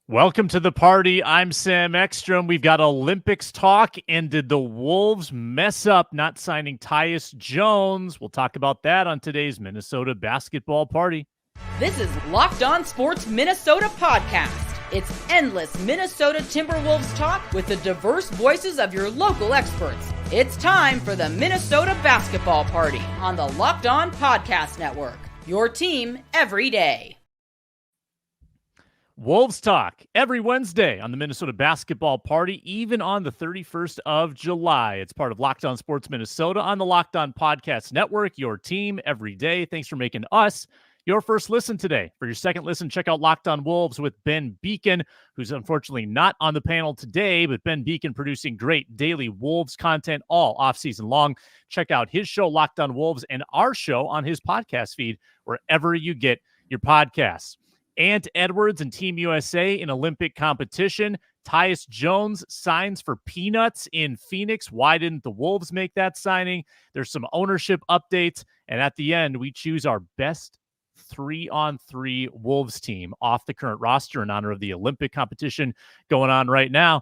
Welcome to the party. I'm Sam Ekstrom. We've got Olympics talk. And did the Wolves mess up not signing Tyus Jones? We'll talk about that on today's Minnesota basketball party. This is Locked On Sports Minnesota podcast. It's endless Minnesota Timberwolves talk with the diverse voices of your local experts. It's time for the Minnesota basketball party on the Locked On Podcast Network. Your team every day. Wolves talk every Wednesday on the Minnesota basketball party, even on the 31st of July. It's part of Locked On Sports Minnesota on the Locked On Podcast Network, your team every day. Thanks for making us your first listen today. For your second listen, check out Locked On Wolves with Ben Beacon, who's unfortunately not on the panel today, but Ben Beacon producing great daily Wolves content all offseason long. Check out his show, Locked On Wolves, and our show on his podcast feed, wherever you get your podcasts. Ant Edwards and Team USA in Olympic competition. Tyus Jones signs for peanuts in Phoenix. Why didn't the Wolves make that signing? There's some ownership updates. And at the end, we choose our best 3-on-3 Wolves team off the current roster in honor of the Olympic competition going on right now.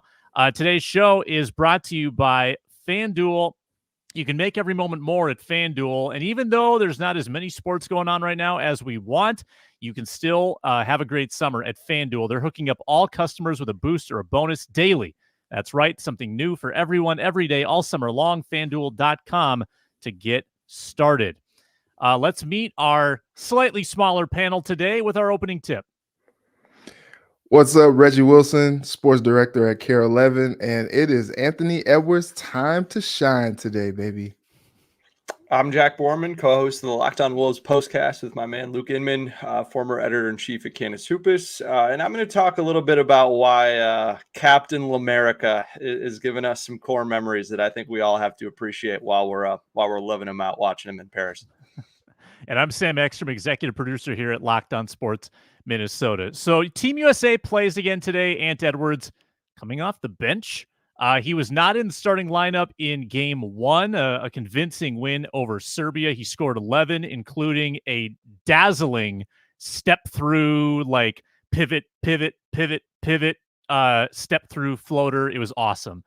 Today's show is brought to you by FanDuel. You can make every moment more at FanDuel. And even though there's not as many sports going on right now as we want, you can still have a great summer at FanDuel. They're hooking up all customers with a boost or a bonus daily. That's right. Something new for everyone every day, all summer long. FanDuel.com to get started. Let's meet our slightly smaller panel today with our opening tip. What's up, Reggie Wilson, sports director at Care 11, and it is Anthony Edwards' time to shine today, baby. I'm Jack Borman, co-host of the Locked On Wolves postcast with my man Luke Inman, former editor-in-chief at Canis Hoopus, and I'm going to talk a little bit about why Captain L'America is giving us some core memories that I think we all have to appreciate while we're living them out, watching them in Paris. And I'm Sam Ekstrom, executive producer here at Locked On Sports Minnesota. So Team USA plays again today. Ant Edwards coming off the bench. He was not in the starting lineup in game one, a convincing win over Serbia. He scored 11, including a dazzling step through, like pivot, step through floater. It was awesome.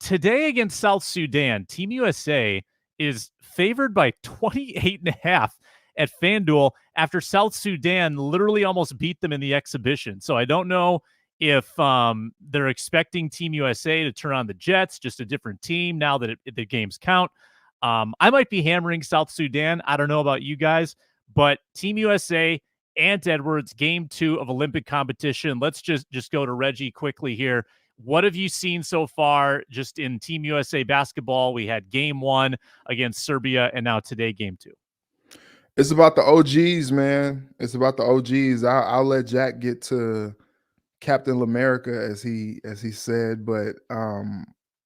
Today against South Sudan, Team USA is favored by 28.5 at FanDuel after South Sudan literally almost beat them in the exhibition. So I don't know if they're expecting Team USA to turn on the Jets, just a different team now that the games count. I might be hammering South Sudan. I don't know about you guys, but Team USA, Ant Edwards, game 2 of Olympic competition. Let's just go to Reggie quickly here. What have you seen so far just in Team USA basketball? We had game 1 against Serbia, and now today, game 2. It's about the OGs, man. It's about the OGs. I'll let Jack get to Captain L'America, as he said. But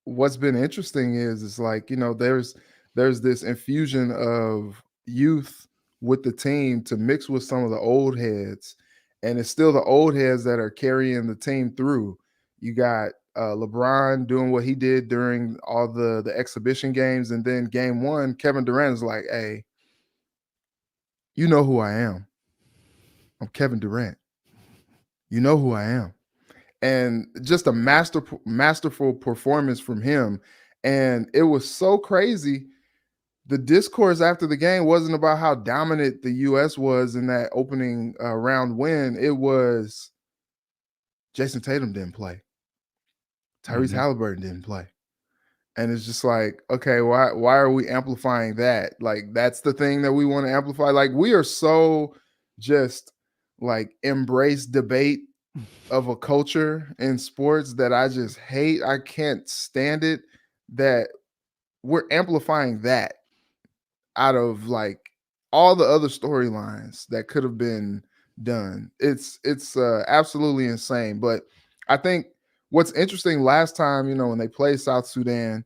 what's been interesting is it's like, you know, there's this infusion of youth with the team to mix with some of the old heads, and it's still the old heads that are carrying the team through. You got LeBron doing what he did during all the exhibition games. And then game 1, Kevin Durant is like, hey, you know who I am. I'm Kevin Durant. You know who I am. And just a masterful performance from him. And it was so crazy. The discourse after the game wasn't about how dominant the U.S. was in that opening round win. It was Jason Tatum didn't play. Tyrese Halliburton didn't play. And it's just like, okay, why are we amplifying that? Like, that's the thing that we want to amplify. Like, we are so just like embrace debate of a culture in sports that I just hate. I can't stand it that we're amplifying that out of like all the other storylines that could have been done. It's absolutely insane. But I think what's interesting last time, you know, when they played South Sudan,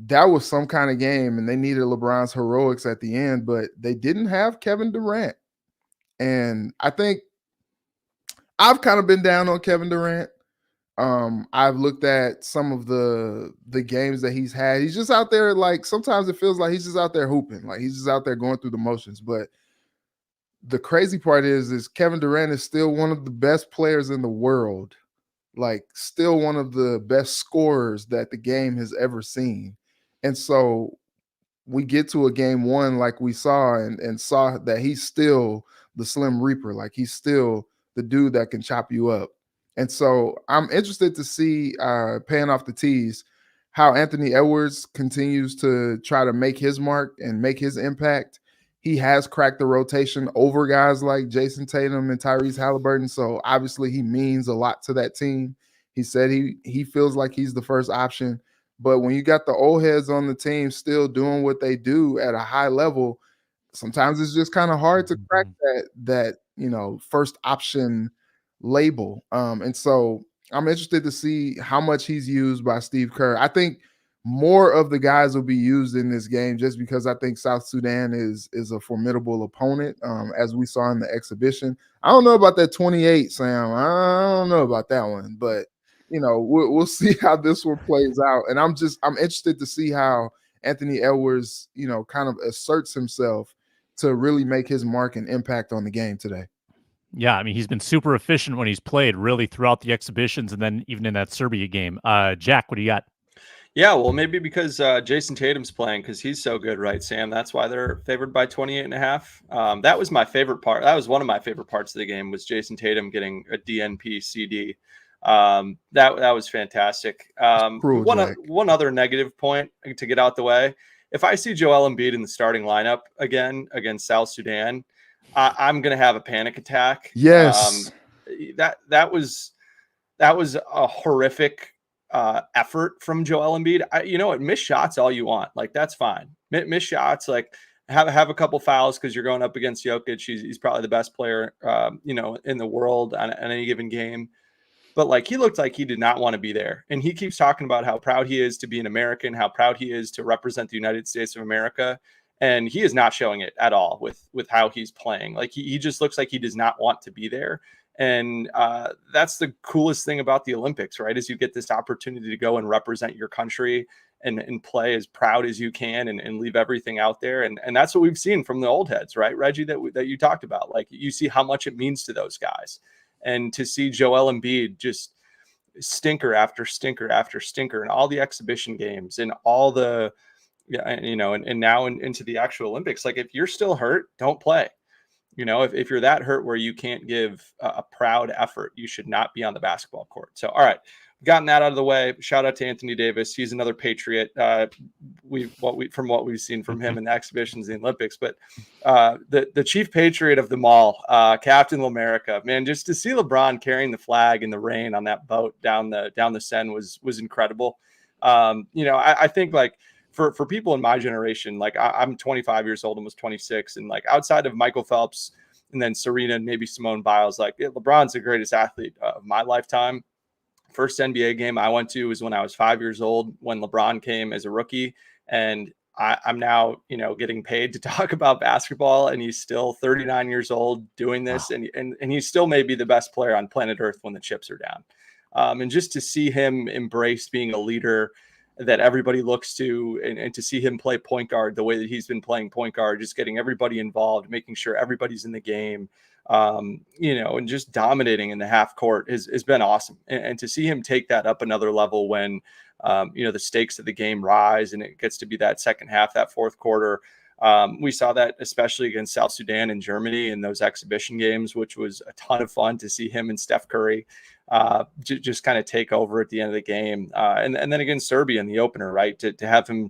that was some kind of game and they needed LeBron's heroics at the end, but they didn't have Kevin Durant. And I think I've kind of been down on Kevin Durant. I've looked at some of the games that he's had. He's just out there, like, sometimes it feels like he's just out there hooping, like he's just out there going through the motions. But the crazy part is Kevin Durant is still one of the best players in the world, like still one of the best scorers that the game has ever seen. And so we get to a game one like we saw and saw that he's still the Slim Reaper, like he's still the dude that can chop you up. And so I'm interested to see, paying off the tees, how Anthony Edwards continues to try to make his mark and make his impact. He has cracked the rotation over guys like Jason Tatum and Tyrese Halliburton, so obviously he means a lot to that team. He said he feels like he's the first option. But when you got the old heads on the team still doing what they do at a high level, sometimes it's just kind of hard to crack that first option label. And so I'm interested to see how much he's used by Steve Kerr. I think more of the guys will be used in this game just because I think South Sudan is a formidable opponent, as we saw in the exhibition. I don't know about that 28, Sam. I don't know about that one, but we'll see how this one plays out. And I'm interested to see how Anthony Edwards, kind of asserts himself to really make his mark and impact on the game today. Yeah, I mean, he's been super efficient when he's played really throughout the exhibitions and then even in that Serbia game. Jack, what do you got? Yeah, well, maybe because Jason Tatum's playing because he's so good, right, Sam? That's why they're favored by 28.5. That was my favorite part. That was one of my favorite parts of the game was Jason Tatum getting a DNP CD. That was fantastic. One other negative point to get out the way. If I see Joel Embiid in the starting lineup again against South Sudan, I'm going to have a panic attack. Yes. That was a horrific effort from Joel Embiid. Miss shots all you want. Like, that's fine. Miss shots, like have a couple fouls because you're going up against Jokic. He's probably the best player, in the world on any given game. But like, he looked like he did not want to be there. And he keeps talking about how proud he is to be an American, how proud he is to represent the United States of America. And he is not showing it at all with how he's playing. Like, he just looks like he does not want to be there. And that's the coolest thing about the Olympics, right? Is you get this opportunity to go and represent your country and play as proud as you can and leave everything out there. And that's what we've seen from the old heads, right, Reggie, that you talked about. Like, you see how much it means to those guys. And to see Joel Embiid just stinker after stinker after stinker in all the exhibition games and all the, and now into the actual Olympics, like, if you're still hurt, don't play. If you're that hurt where you can't give a proud effort, you should not be on the basketball court. So, all right, gotten that out of the way. Shout out to Anthony Davis. He's another Patriot. From what we've seen from him in the exhibitions in the Olympics, but the chief Patriot of them all, Captain L'America, man, just to see LeBron carrying the flag in the rain on that boat down the Seine was incredible. I think, like, for people in my generation, like, I'm 25 years old and was 26, and like, outside of Michael Phelps and then Serena and maybe Simone Biles, like, LeBron's the greatest athlete of my lifetime. First NBA game I went to was when I was 5 years old, when LeBron came as a rookie. And I'm now, getting paid to talk about basketball, and he's still 39 years old doing this. Wow. And he's still maybe the best player on planet Earth when the chips are down. And just to see him embrace being a leader that everybody looks to, and to see him play point guard the way that he's been playing point guard, just getting everybody involved, making sure everybody's in the game, and just dominating in the half court has been awesome. And to see him take that up another level when, the stakes of the game rise and it gets to be that second half, that fourth quarter. We saw that especially against South Sudan and Germany in those exhibition games, which was a ton of fun to see him and Steph Curry just kind of take over at the end of the game. And then against Serbia in the opener, right, to have him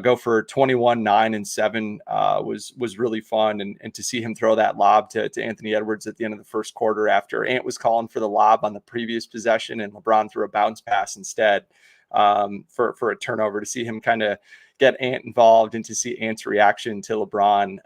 go for 21, 9, and 7 was really fun. And to see him throw that lob to Anthony Edwards at the end of the first quarter after Ant was calling for the lob on the previous possession and LeBron threw a bounce pass instead for a turnover, to see him kind of get Ant involved and to see Ant's reaction to LeBron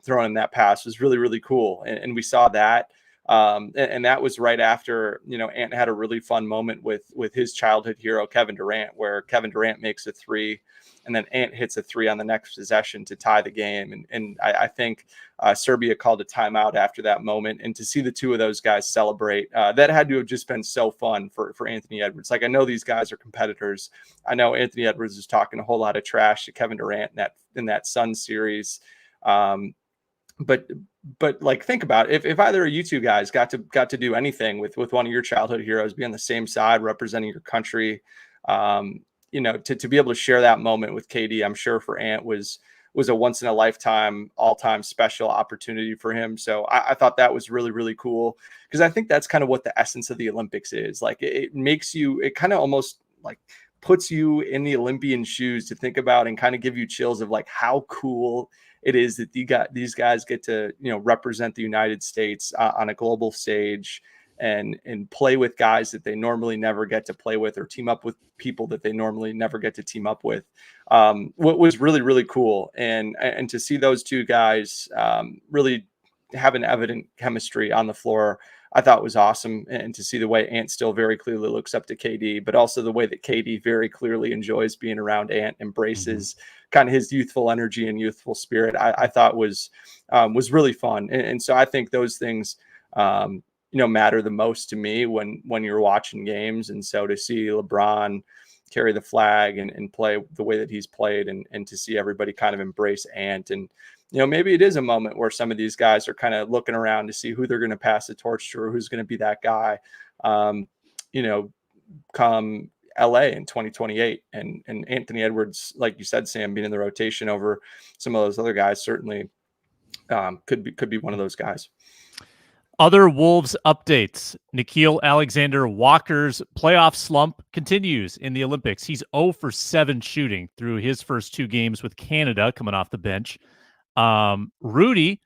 throwing that pass was really, really cool. And we saw that. And that was right after, Ant had a really fun moment with his childhood hero, Kevin Durant, where Kevin Durant makes a three and then Ant hits a three on the next possession to tie the game. And I think Serbia called a timeout after that moment. And to see the two of those guys celebrate, that had to have just been so fun for Anthony Edwards. Like, I know these guys are competitors. I know Anthony Edwards is talking a whole lot of trash to Kevin Durant in that Suns series. But but like, think about it. If either of you two guys got to do anything with one of your childhood heroes, be on the same side representing your country, to be able to share that moment with KD, I'm sure for Ant was a once in a lifetime, all time special opportunity for him. So I thought that was really, really cool, because I think that's kind of what the essence of the Olympics is. Like, it makes you, it kind of almost like puts you in the Olympian shoes to think about and kind of give you chills of like how cool it is that these guys get to, represent the United States on a global stage and play with guys that they normally never get to play with, or team up with people that they normally never get to team up with. What was really, really cool. And to see those two guys really have an evident chemistry on the floor, I thought was awesome. And to see the way Ant still very clearly looks up to KD, but also the way that KD very clearly enjoys being around Ant, embraces kind of his youthful energy and youthful spirit, I thought was really fun. And so I think those things, matter the most to me when you're watching games. And so to see LeBron carry the flag and play the way that he's played, and to see everybody kind of embrace Ant, and maybe it is a moment where some of these guys are kind of looking around to see who they're going to pass the torch to, or who's going to be that guy, come LA in 2028. And Anthony Edwards, like you said, Sam, being in the rotation over some of those other guys, certainly could be one of those guys. Other Wolves updates. Nickeil Alexander-Walker's playoff slump continues in the Olympics. He's 0 for 7 shooting through his first 2 games with Canada coming off the bench. Rudy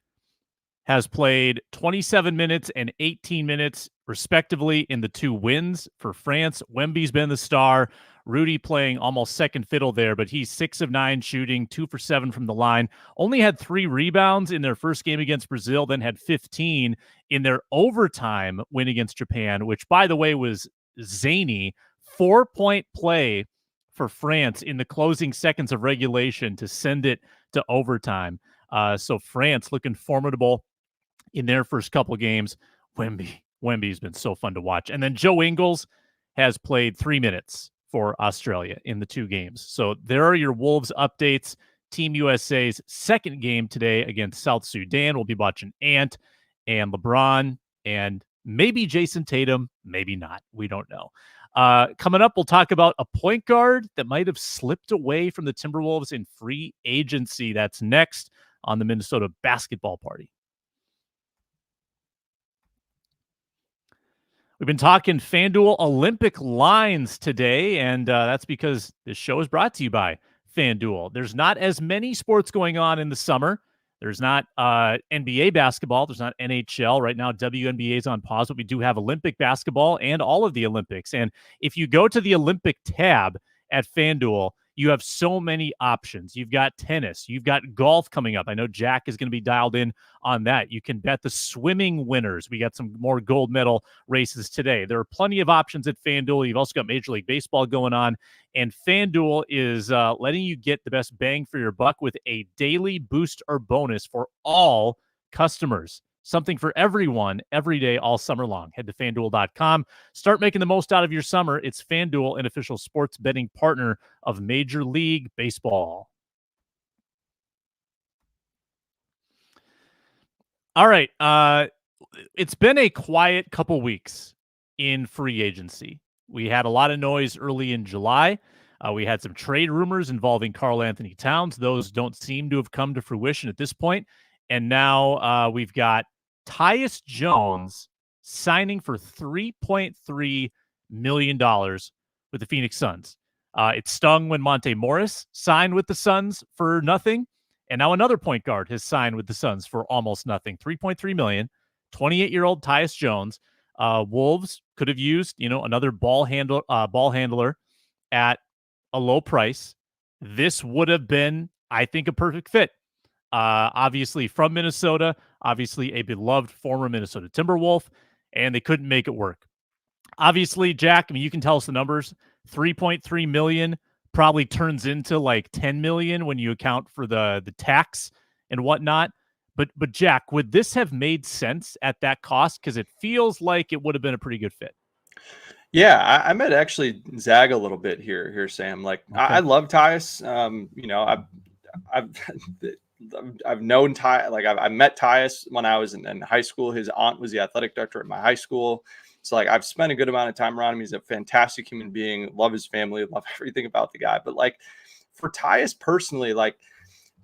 has played 27 minutes and 18 minutes, respectively, in the 2 wins for France. Wemby's been the star. Rudy playing almost second fiddle there, but he's 6 of 9 shooting, 2 for 7 from the line. Only had 3 rebounds in their first game against Brazil, then had 15 in their overtime win against Japan, which, by the way, was zany. 4-point play for France in the closing seconds of regulation to send it to overtime. So France looking formidable in their first couple games. Wemby's been so fun to watch. And then Joe Ingles has played 3 minutes for Australia in the 2 games. So there are your Wolves updates. Team USA's second game today against South Sudan. We'll be watching Ant and LeBron and maybe Jason Tatum, maybe not. We don't know. Coming up, we'll talk about a point guard that might have slipped away from the Timberwolves in free agency. That's next on the Minnesota Basketball Party. We've been talking FanDuel Olympic lines today, and that's because this show is brought to you by FanDuel. There's not as many sports going on in the summer. There's not NBA basketball. There's not NHL. Right now, WNBA is on pause, but we do have Olympic basketball and all of the Olympics. And if you go to the Olympic tab at FanDuel, you have so many options. You've got tennis. You've got golf coming up. I know Jack is going to be dialed in on that. You can bet the swimming winners. We got some more gold medal races today. There are plenty of options at FanDuel. You've also got Major League Baseball going on. And FanDuel is letting you get the best bang for your buck with a daily boost or bonus for all customers. Something for everyone, every day, all summer long. Head to FanDuel.com. Start making the most out of your summer. It's FanDuel, an official sports betting partner of Major League Baseball. All right. It's been a quiet couple weeks in free agency. We had a lot of noise early in July. We had some trade rumors involving Karl Anthony Towns. Those don't seem to have come to fruition at this point. And now we've got Tyus Jones signing for $3.3 million with the Phoenix Suns. It stung when Monte Morris signed with the Suns for nothing. And now another point guard has signed with the Suns for almost nothing. $3.3 million, 28-year-old Tyus Jones. Wolves could have used, another ball handler at a low price. This would have been, I think, a perfect fit. Obviously from Minnesota, obviously a beloved former Minnesota Timberwolf, and they couldn't make it work. Obviously, Jack, you can tell us the numbers. 3.3 million probably turns into like 10 million when you account for the tax and whatnot. But Jack, would this have made sense at that cost? Because it feels like it would have been a pretty good fit. Yeah, I might actually zag a little bit here, Sam. Like, okay. I love Tyus. I've known Ty, like I met Tyus when I was in high school. His aunt was the athletic director at my high school. So like I've spent a good amount of time around him. He's a fantastic human being. Love his family. Love everything about the guy. But like for Tyus personally, like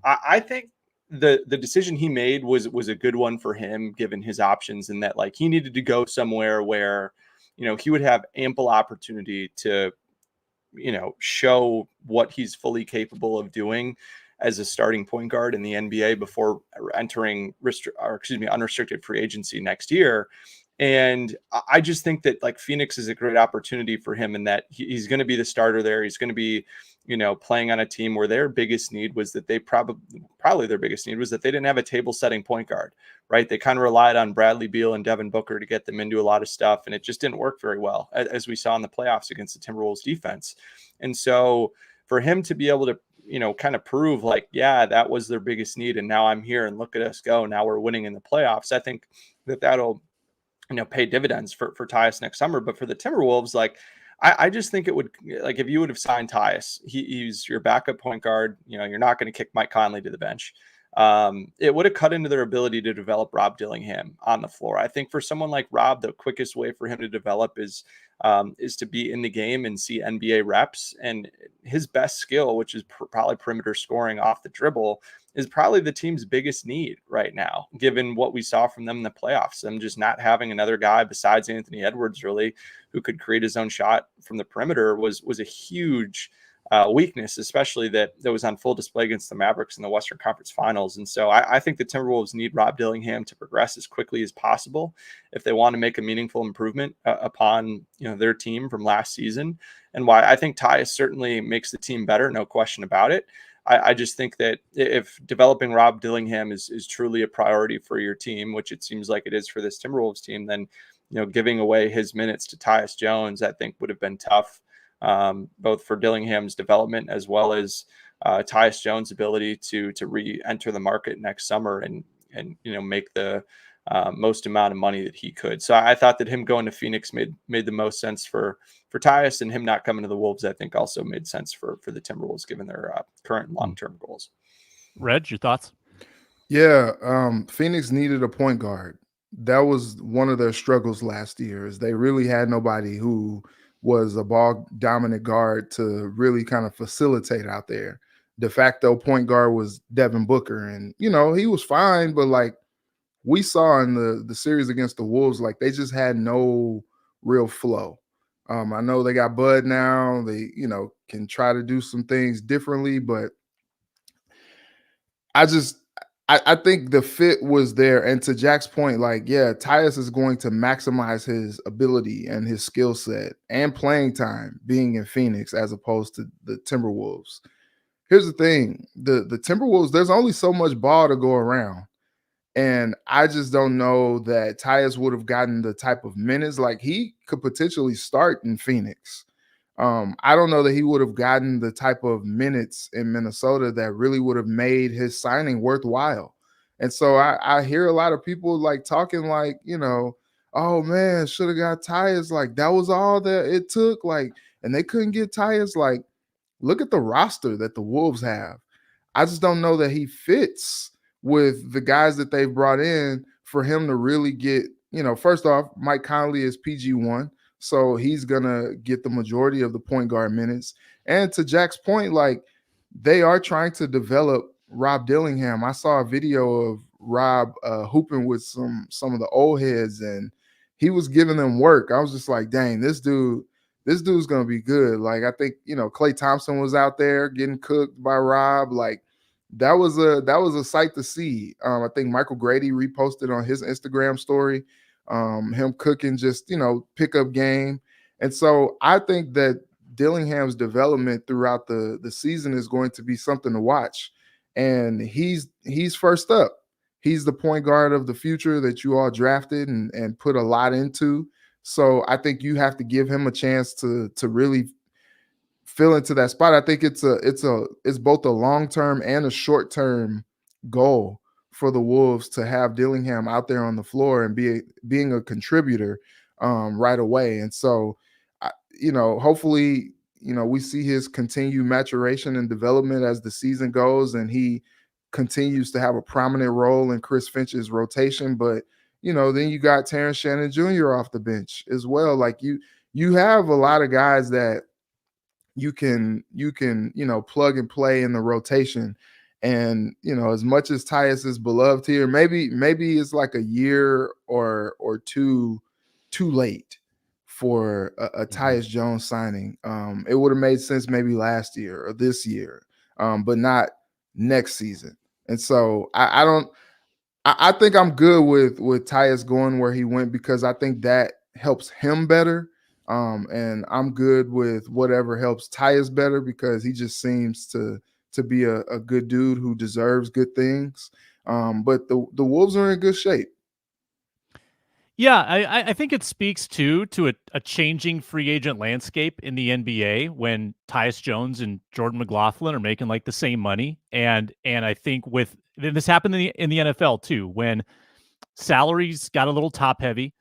I think the decision he made was a good one for him, given his options, and that like he needed to go somewhere where, you know, he would have ample opportunity to, you know, show what he's fully capable of doing as a starting point guard in the NBA before entering unrestricted free agency next year. And I just think that like Phoenix is a great opportunity for him, in that he's going to be the starter there. He's going to be, you know, playing on a team where their biggest need was that they probably their biggest need was that they didn't have a table setting point guard, right? They kind of relied on Bradley Beal and Devin Booker to get them into a lot of stuff, and it just didn't work very well, as we saw in the playoffs against the Timberwolves defense. And so for him to be able to, you know, kind of prove like, yeah, that was their biggest need, and now I'm here and look at us go. Now we're winning in the playoffs. I think that that'll, you know, pay dividends for Tyus next summer. But for the Timberwolves, like I just think it would, like if you would have signed Tyus, he's your backup point guard. You know, you're not going to kick Mike Conley to the bench. It would have cut into their ability to develop Rob Dillingham on the floor. I think for someone like Rob, the quickest way for him to develop is to be in the game and see NBA reps. And his best skill, which is probably perimeter scoring off the dribble, is probably the team's biggest need right now, given what we saw from them in the playoffs. Them just not having another guy besides Anthony Edwards, really, who could create his own shot from the perimeter was a huge weakness, especially that was on full display against the Mavericks in the Western Conference Finals. And so I think the Timberwolves need Rob Dillingham to progress as quickly as possible if they want to make a meaningful improvement upon, you know, their team from last season. And why I think Tyus certainly makes the team better, no question about it. I just think that if developing Rob Dillingham is truly a priority for your team, which it seems like it is for this Timberwolves team, then, you know, giving away his minutes to Tyus Jones, I think would have been tough, both for Dillingham's development as well as Tyus Jones' ability to re-enter the market next summer and you know, make the most amount of money that he could. So I thought that him going to Phoenix made the most sense for Tyus, and him not coming to the Wolves, I think, also made sense for the Timberwolves, given their current long-term goals. Reg, your thoughts? Yeah, Phoenix needed a point guard. That was one of their struggles last year, is they really had nobody who was a ball dominant guard to really kind of facilitate out there. De facto point guard was Devin Booker, and you know, he was fine, but like we saw in the series against the Wolves, like they just had no real flow. I know they got Bud now. They, you know, can try to do some things differently, but I think the fit was there. And to Jack's point, like, yeah, Tyus is going to maximize his ability and his skill set and playing time being in Phoenix as opposed to the Timberwolves. Here's the thing. The Timberwolves, there's only so much ball to go around. And I just don't know that Tyus would have gotten the type of minutes. Like he could potentially start in Phoenix. I don't know that he would have gotten the type of minutes in Minnesota that really would have made his signing worthwhile. And so I hear a lot of people like talking like, you know, oh man, should have got Tyus. Like that was all that it took. Like, and they couldn't get Tyus. Like, look at the roster that the Wolves have. I just don't know that he fits with the guys that they've brought in for him to really get, you know, first off, Mike Conley is PG1. So he's going to get the majority of the point guard minutes. And to Jack's point, like they are trying to develop Rob Dillingham. I saw a video of Rob hooping with some of the old heads, and he was giving them work. I was just like, dang, this dude's going to be good. Like, I think, you know, Klay Thompson was out there getting cooked by Rob. Like, that was a sight to see. I think Michael Grady reposted on his Instagram story, him cooking, just, you know, pickup game. And so I think that Dillingham's development throughout the season is going to be something to watch. And he's first up. He's the point guard of the future that you all drafted and put a lot into. So I think you have to give him a chance to really fill into that spot. I think it's both a long-term and a short-term goal for the Wolves to have Dillingham out there on the floor and being a contributor right away. And so, you know, hopefully, you know, we see his continued maturation and development as the season goes, and he continues to have a prominent role in Chris Finch's rotation. But, then you got Terrence Shannon Jr. off the bench as well. Like you have a lot of guys that you can plug and play in the rotation. And as much as Tyus is beloved here, maybe it's like a year or two too late for a Tyus Jones signing. It would have made sense maybe last year or this year, but not next season. And so I think I'm good with Tyus going where he went, because I think that helps him better. And I'm good with whatever helps Tyus better, because he just seems to be a good dude who deserves good things. But the Wolves are in good shape. Yeah, I think it speaks to a changing free agent landscape in the NBA when Tyus Jones and Jordan McLaughlin are making like the same money, and I think this happened in the NFL too, when salaries got a little top heavy.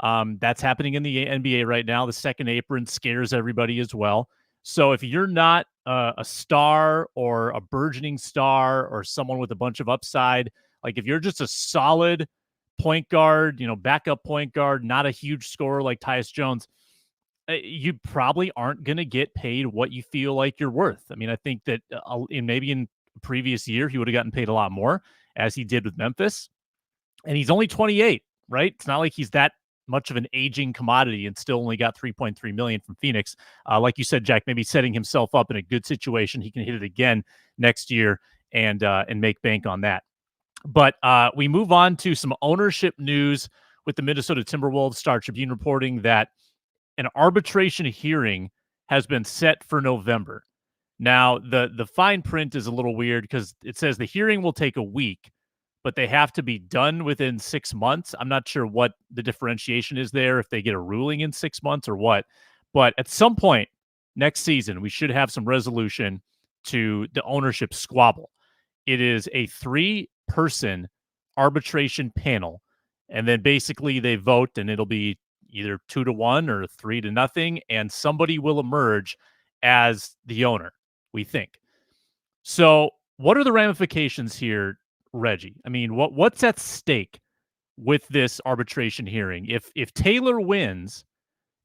That's happening in the NBA right now. The second apron scares everybody as well. So if you're not a star or a burgeoning star or someone with a bunch of upside, like if you're just a solid point guard, backup point guard, not a huge scorer like Tyus Jones, you probably aren't going to get paid what you feel like you're worth. I mean, I think that in previous year, he would have gotten paid a lot more, as he did with Memphis. And he's only 28, right? It's not like he's that much of an aging commodity and still only got $3.3 million from Phoenix. Like you said, Jack, maybe setting himself up in a good situation. He can hit it again next year and make bank on that. But we move on to some ownership news with the Minnesota Timberwolves. Star Tribune reporting that an arbitration hearing has been set for November. Now, the fine print is a little weird because it says the hearing will take a week, but they have to be done within 6 months. I'm not sure what the differentiation is there, if they get a ruling in 6 months or what. But at some point next season, we should have some resolution to the ownership squabble. It is a 3-person arbitration panel, and then basically they vote, and it'll be either 2-1 or 3-0, and somebody will emerge as the owner, we think. So what are the ramifications here, Reggie? I mean, what's at stake with this arbitration hearing? If Taylor wins,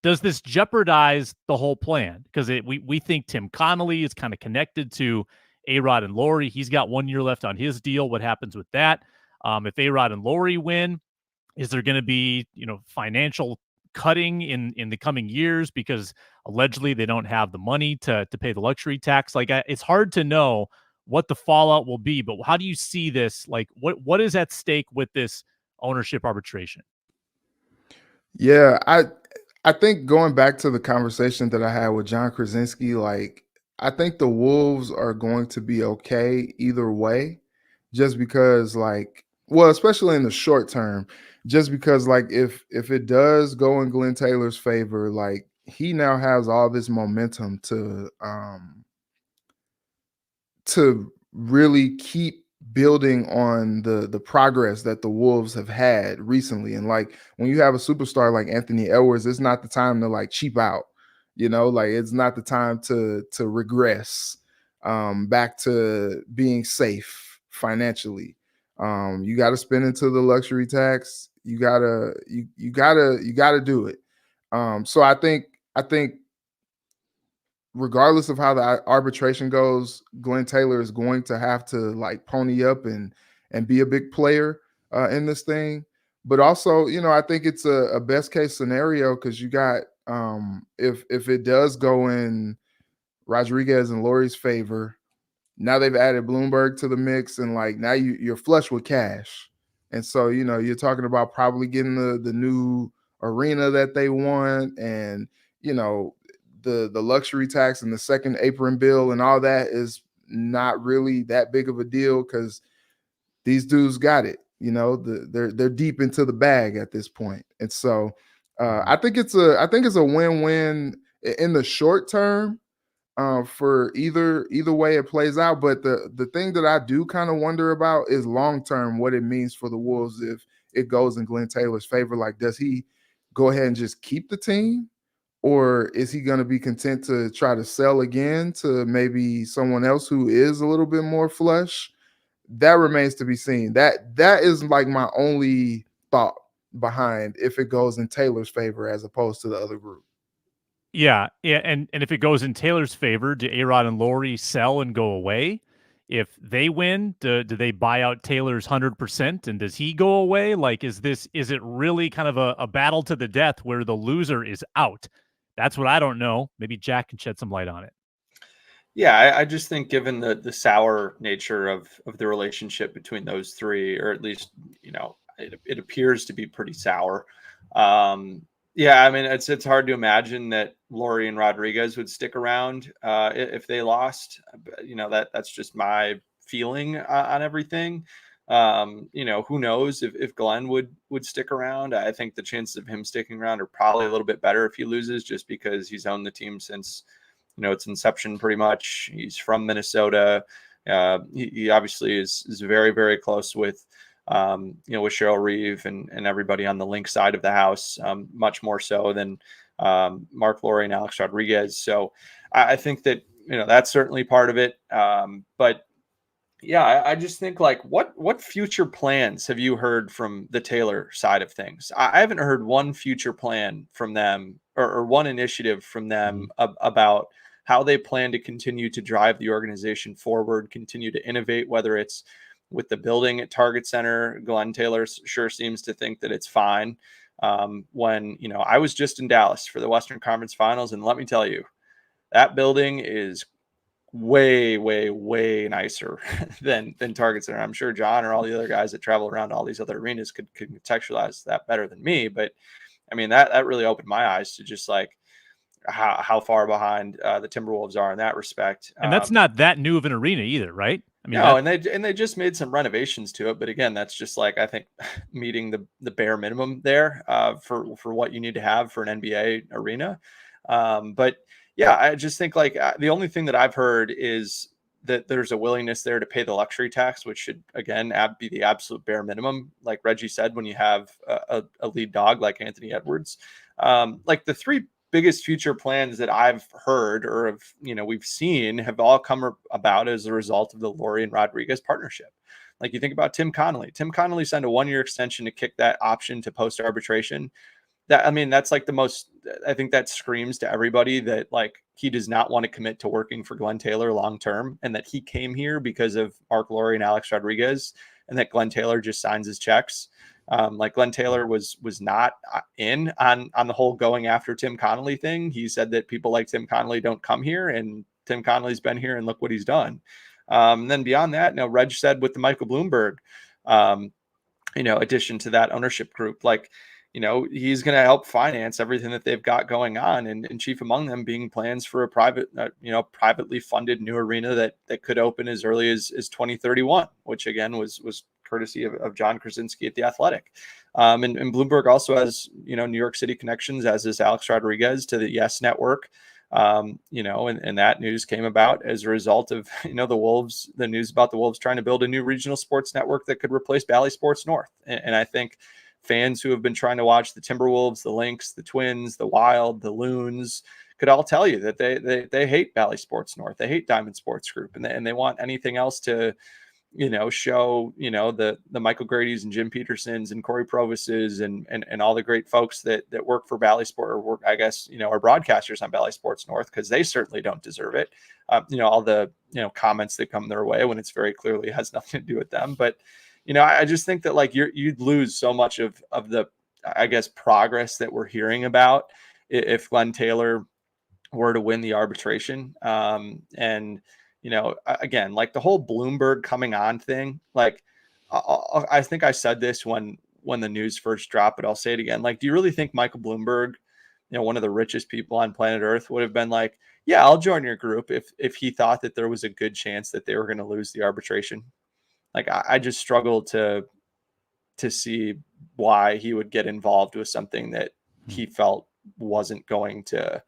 does this jeopardize the whole plan? Because we think Tim Connolly is kind of connected to A-Rod and Laurie. He's got 1 year left on his deal. What happens with that? If A-Rod and Laurie win, is there going to be financial cutting in the coming years because allegedly they don't have the money to pay the luxury tax? Like, it's hard to know what the fallout will be, but how do you see this? Like, what is at stake with this ownership arbitration? Yeah, I think going back to the conversation that I had with John Krasinski, like, I think the Wolves are going to be okay either way, just because, like, well, especially in the short term, just because, like, if it does go in Glenn Taylor's favor, like, he now has all this momentum to really keep building on the progress that the Wolves have had recently. And like, when you have a superstar like Anthony Edwards, it's not the time to like cheap out, like it's not the time to regress back to being safe financially. You got to spend into the luxury tax. You gotta do it. So I think regardless of how the arbitration goes, Glenn Taylor is going to have to like pony up and be a big player in this thing. But also, I think it's a best case scenario, because you got if it does go in Rodriguez and Laurie's favor, now they've added Bloomberg to the mix, and like now you're flush with cash. And so, you're talking about probably getting the new arena that they want, and the luxury tax and the second apron bill and all that is not really that big of a deal, because these dudes got it. They're deep into the bag at this point. And so I think it's a win-win in the short term for either way it plays out. But the thing that I do kind of wonder about is long term, what it means for the Wolves if it goes in Glenn Taylor's favor. Like, does he go ahead and just keep the team? Or is he going to be content to try to sell again to maybe someone else who is a little bit more flush? That remains to be seen. That is like my only thought behind if it goes in Taylor's favor as opposed to the other group. Yeah, and if it goes in Taylor's favor, do A-Rod and Lori sell and go away? If they win, do they buy out Taylor's 100%, and does he go away? Like, is it really kind of a battle to the death where the loser is out? That's what I don't know. Maybe Jack can shed some light on it. Yeah, I just think given the sour nature of the relationship between those three, or at least, it appears to be pretty sour. Yeah, I mean, it's hard to imagine that Lori and Rodriguez would stick around if they lost. That's just my feeling on everything. Who knows if Glenn would stick around. I think the chances of him sticking around are probably a little bit better if he loses, just because he's owned the team since its inception pretty much. He's from Minnesota. He obviously is very, very close with with Cheryl Reeve and everybody on the Link side of the house, much more so than Mark Lori and Alex Rodriguez. So I think that, that's certainly part of it. But yeah, I just think, like, what future plans have you heard from the Taylor side of things? I haven't heard one future plan from them or one initiative from them about how they plan to continue to drive the organization forward, continue to innovate, whether it's with the building at Target Center. Glenn Taylor sure seems to think that it's fine. When, I was just in Dallas for the Western Conference Finals, and let me tell you, that building is way, way, way nicer than Target Center. I'm sure John or all the other guys that travel around all these other arenas could contextualize that better than me. But I mean, that really opened my eyes to just like how far behind the Timberwolves are in that respect. And that's not that new of an arena either, right? I mean, no, and they just made some renovations to it, but again, that's just like, I think, meeting the bare minimum there for what you need to have for an NBA arena. But yeah, I just think, like, the only thing that I've heard is that there's a willingness there to pay the luxury tax, which should, again, be the absolute bare minimum. Like Reggie said, when you have a lead dog like Anthony Edwards, like the three biggest future plans that I've heard or have, we've seen have all come about as a result of the Lori and Rodriguez partnership. Like, you think about Tim Connolly. Tim Connolly signed a 1-year extension to kick that option to post arbitration. That's like the most, I think that screams to everybody that, like, he does not want to commit to working for Glenn Taylor long-term, and that he came here because of Mark Lori and Alex Rodriguez, and that Glenn Taylor just signs his checks. Like, Glenn Taylor was not in on the whole going after Tim Connolly thing. He said that people like Tim Connolly don't come here, and Tim Connolly's been here and look what he's done. And then beyond that, Reg said with the Michael Bloomberg, addition to that ownership group, like, he's going to help finance everything that they've got going on, and chief among them being plans for a privately funded new arena that could open as early as 2031, which again was courtesy of John Krasinski at The Athletic. And Bloomberg also has, New York City connections, as is Alex Rodriguez, to the Yes Network. And that news came about as a result of, the news about the Wolves trying to build a new regional sports network that could replace Bally Sports North. And I think fans who have been trying to watch the Timberwolves, the Lynx, the Twins, the Wild, the Loons could all tell you that they hate Bally Sports North. They hate Diamond Sports Group, and they want anything else to, show, the Michael Grady's and Jim Petersons and Corey Provus's and all the great folks that work for Bally Sport, or work, I guess, are broadcasters on Bally Sports North, because they certainly don't deserve it. All the, comments that come their way when it's very clearly has nothing to do with them. But I just think that, like, you'd lose so much of the, I guess, progress that we're hearing about if Glenn Taylor were to win the arbitration. And, again, like the whole Bloomberg coming on thing, like, I think I said this when the news first dropped, but I'll say it again. Like, do you really think Michael Bloomberg, one of the richest people on planet Earth, would have been like, yeah, I'll join your group if he thought that there was a good chance that they were going to lose the arbitration? Like, I just struggle to see why he would get involved with something that he felt wasn't going to,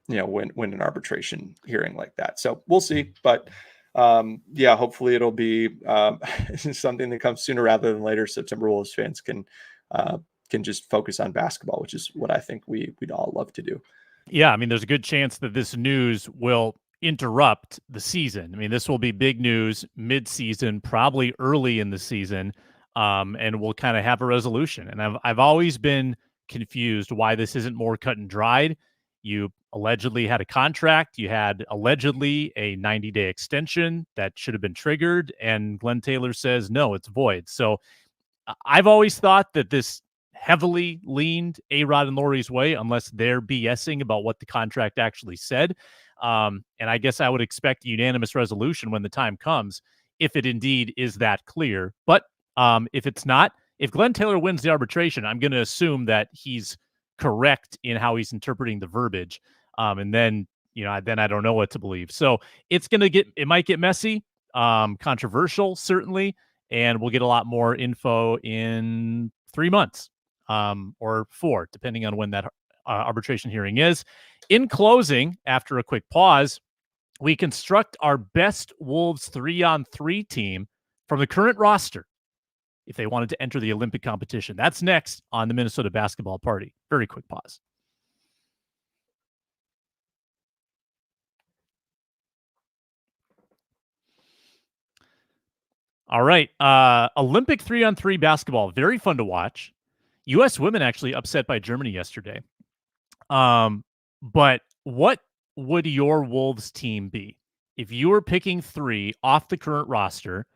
win an arbitration hearing like that. So we'll see. But yeah, hopefully it'll be something that comes sooner rather than later, so Timberwolves fans can just focus on basketball, which is what I think we'd all love to do. Yeah, I mean, there's a good chance that this news will interrupt the season. I mean, this will be big news mid-season, probably early in the season, and we'll kind of have a resolution. And I've always been confused why this isn't more cut and dried. You allegedly had a contract. You had allegedly a 90-day extension that should have been triggered, and Glenn Taylor says, no, it's void. So I've always thought that this heavily leaned A-Rod and Lori's way, unless they're BSing about what the contract actually said. And I guess I would expect a unanimous resolution when the time comes, if it indeed is that clear. But if it's not, if Glenn Taylor wins the arbitration, I'm going to assume that he's correct in how he's interpreting the verbiage. And then, then I don't know what to believe. So it might get messy, controversial, certainly. And we'll get a lot more info in 3 months or 4, depending on when that arbitration hearing is. In closing, after a quick pause, we construct our best Wolves 3-on-3 team from the current roster if they wanted to enter the Olympic competition. That's next on the Minnesota Basketball Party. Very quick pause. All right. Olympic 3-on-3 basketball. Very fun to watch. U.S. women actually upset by Germany yesterday. But what would your Wolves team be? If you were picking 3 off the current roster,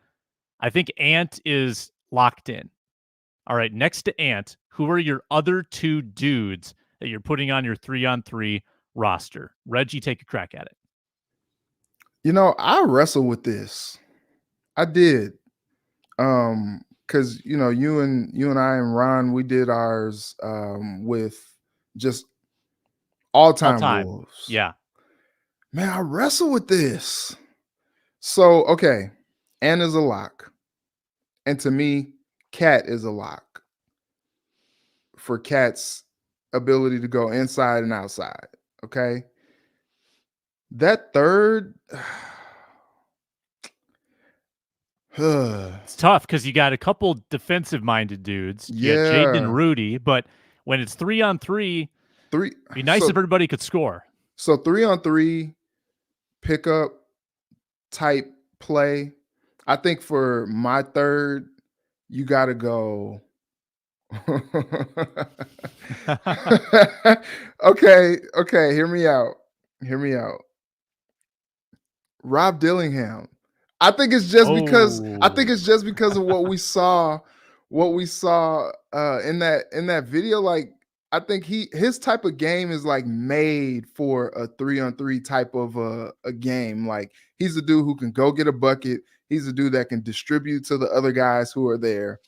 I think Ant is locked in. All right. Next to Ant, who are your other 2 dudes that you're putting on your 3-on-3 roster? Reggie, take a crack at it. I wrestled with this. I did. Because you and I and Ron, we did ours with just all-time Wolves. Yeah. Man, I wrestle with this. So, okay, Ann is a lock. And to me, Cat is a lock for Cat's ability to go inside and outside. Okay. That third, it's tough because you got a couple defensive-minded dudes. Yeah, Jaden and Rudy, but when it's 3-on-3, it'd be nice if everybody could score. So 3-on-3 pickup type play. I think for my third, you got to go. Okay. Hear me out. Rob Dillingham. I think it's just because of what we saw in that video. Like, I think his type of game is like made for a 3-on-3 type of a game. Like, he's the dude who can go get a bucket. He's the dude that can distribute to the other guys who are there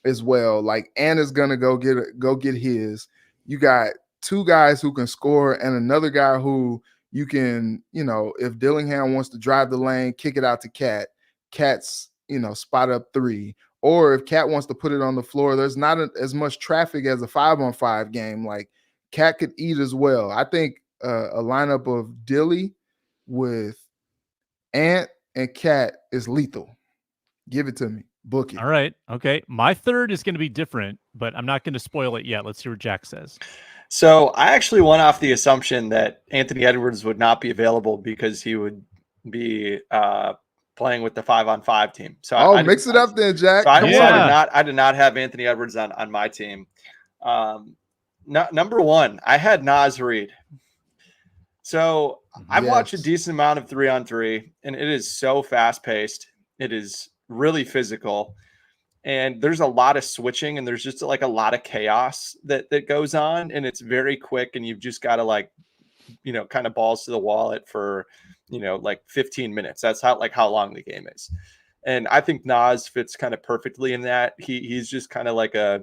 as well. Like, Anna's gonna go get his. You got 2 guys who can score and another guy who you can, if Dillingham wants to drive the lane, kick it out to Cat. Cat's, spot up 3. Or if Cat wants to put it on the floor, there's not as much traffic as a 5-on-5 game. Like, Cat could eat as well. I think a lineup of Dilly with Ant and Cat is lethal. Give it to me. Book it. All right. Okay. My third is going to be different, but I'm not going to spoil it yet. Let's hear what Jack says. So I actually went off the assumption that Anthony Edwards would not be available because he would be playing with the 5-on-5 team. So mix it up then, Jack. So I did not have Anthony Edwards on my team. Number 1, I had Naz Reid. So I've watched a decent amount of 3-on-3, and it is so fast paced. It is really physical, and there's a lot of switching, and there's just like a lot of chaos that goes on, and it's very quick, and you've just got to kind of balls to the wall it for 15 minutes. That's how long the game is. And I think Naz fits kind of perfectly in that. He's just kind of like a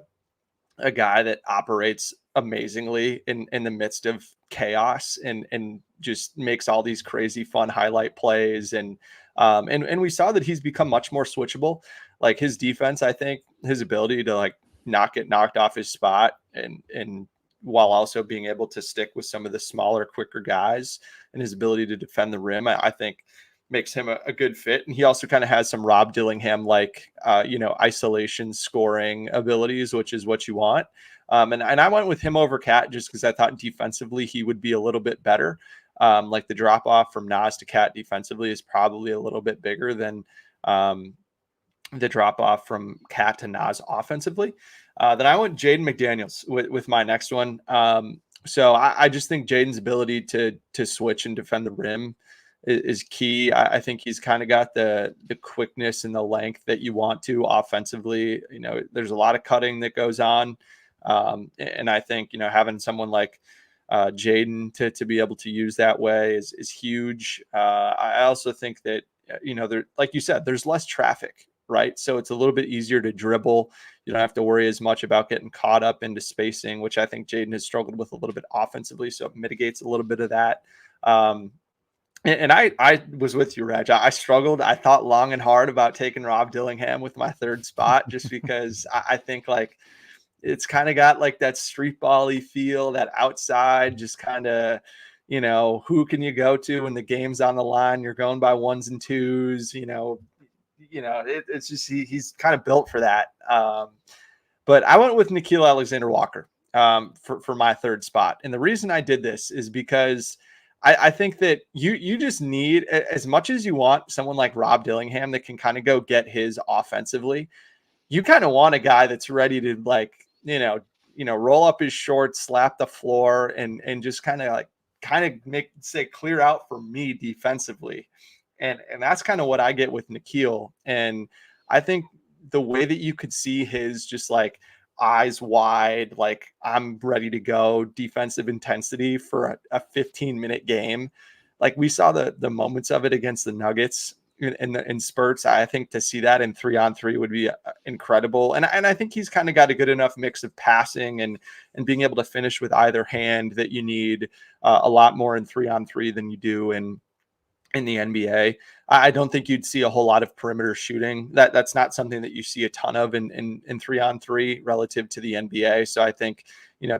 guy that operates amazingly in the midst of chaos and just makes all these crazy fun highlight plays. And we saw that he's become much more switchable. Like, his defense, I think his ability to not get knocked off his spot and while also being able to stick with some of the smaller, quicker guys, and his ability to defend the rim, I think makes him a good fit. And he also kind of has some Rob Dillingham isolation scoring abilities, which is what you want. And I went with him over Cat just because I thought defensively he would be a little bit better. Like the drop off from Nas to Cat defensively is probably a little bit bigger than the drop off from Cat to Nas offensively. Then I went Jaden McDaniels with my next one. So I just think Jaden's ability to switch and defend the rim is key. I think he's kind of got the quickness and the length that you want to offensively. You know, there's a lot of cutting that goes on. And I think, you know, having someone like Jaden to be able to use that way is huge. I also think that, you know, there, like you said, there's less traffic, right? So it's a little bit easier to dribble. You don't have to worry as much about getting caught up into spacing, which I think Jaden has struggled with a little bit offensively. So it mitigates a little bit of that. And I was with you, Reg. I struggled. I thought long and hard about taking Rob Dillingham with my third spot, just because I think like it's kind of got like that street ball-y feel, that outside, just kind of, you know, who can you go to when the game's on the line? You're going by ones and twos, it's just he's kind of built for that. But I went with Nickeil Alexander-Walker for my third spot. And the reason I did this is because I think that you just need, as much as you want someone like Rob Dillingham that can kind of go get his offensively, you kind of want a guy that's ready to like, roll up his shorts, slap the floor, and just kind of clear out for me defensively. And that's kind of what I get with Nickeil. And I think the way that you could see his just like eyes wide, like I'm ready to go defensive intensity for a 15-minute game. Like we saw the moments of it against the Nuggets in spurts. I think to see that in 3-on-3 would be incredible. And I think he's kind of got a good enough mix of passing and being able to finish with either hand that you need a lot more in 3-on-3 than you do in the NBA. I don't think you'd see a whole lot of perimeter shooting. That's not something that you see a ton of in 3-on-3 relative to the NBA. So I think,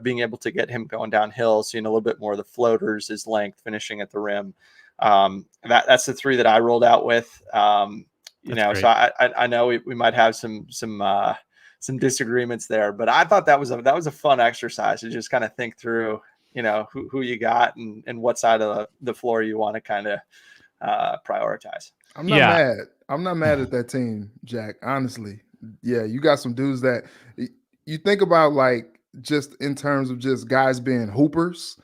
being able to get him going downhill, seeing a little bit more of the floaters, his length, finishing at the rim. That's the three that I rolled out with. So I know we might have some disagreements there, but I thought that was a fun exercise to just kind of think through, who you got and what side of the floor you want to kind of prioritize. I'm not mad. I'm not mad at that team, Jack. Honestly, yeah, you got some dudes that you think about, like just in terms of just guys being hoopers,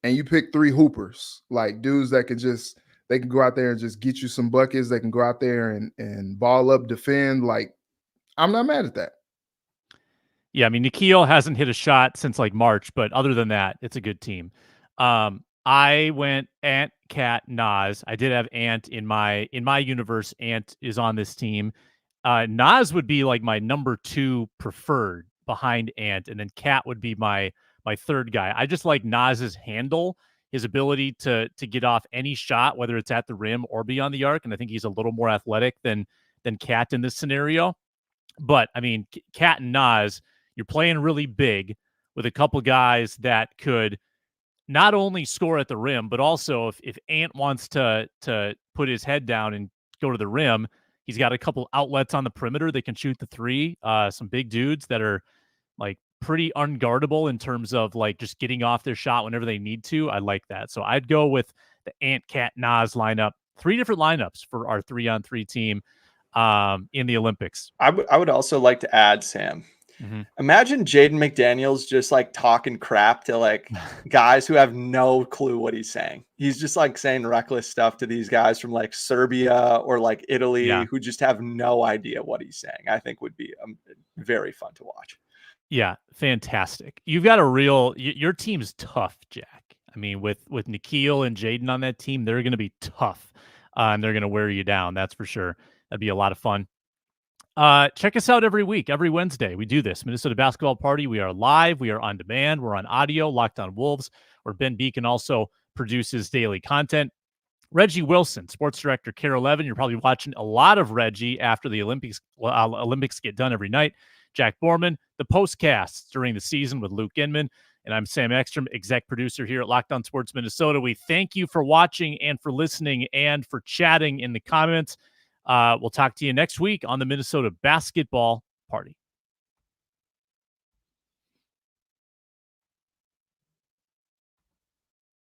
and you pick three hoopers, like dudes that they can go out there and just get you some buckets. They can go out there and ball up, defend. Like, I'm not mad at that. Yeah, I mean, Nickeil hasn't hit a shot since like March, but other than that, it's a good team. I went Ant, Cat, Nas. I did have Ant in my universe. Ant is on this team. Nas would be like my number 2 preferred behind Ant, and then Cat would be my third guy. I just like Nas's handle, his ability to get off any shot, whether it's at the rim or beyond the arc, and I think he's a little more athletic than Cat in this scenario. But I mean, Cat and Nas, you're playing really big with a couple guys that could not only score at the rim, but also if Ant wants to put his head down and go to the rim, he's got a couple outlets on the perimeter that can shoot the three. Some big dudes that are like pretty unguardable in terms of like just getting off their shot whenever they need to. I like that. So I'd go with the Ant, Cat, Nas lineup. 3 different lineups for our 3-on-3 team in the Olympics. I would also like to add, Sam. Mm-hmm. Imagine Jaden McDaniels just like talking crap to like guys who have no clue what he's saying. He's just like saying reckless stuff to these guys from like Serbia or like Italy who just have no idea what he's saying. I think would be very fun to watch. Yeah, fantastic. You've got your team's tough, Jack. I mean, with Nickeil and Jaden on that team, they're going to be tough and they're going to wear you down. That's for sure. That'd be a lot of fun. Check us out every week, every Wednesday. We do this Minnesota Basketball Party. We are live. We are on demand. We're on audio, Locked On Wolves, where Ben Beacon also produces daily content. Reggie Wilson, sports director, KARE 11. You're probably watching a lot of Reggie after the Olympics get done every night. Jack Borman, the postcasts during the season with Luke Inman. And I'm Sam Ekstrom, exec producer here at Locked On Sports Minnesota. We thank you for watching and for listening and for chatting in the comments. We'll talk to you next week on the Minnesota Basketball Party.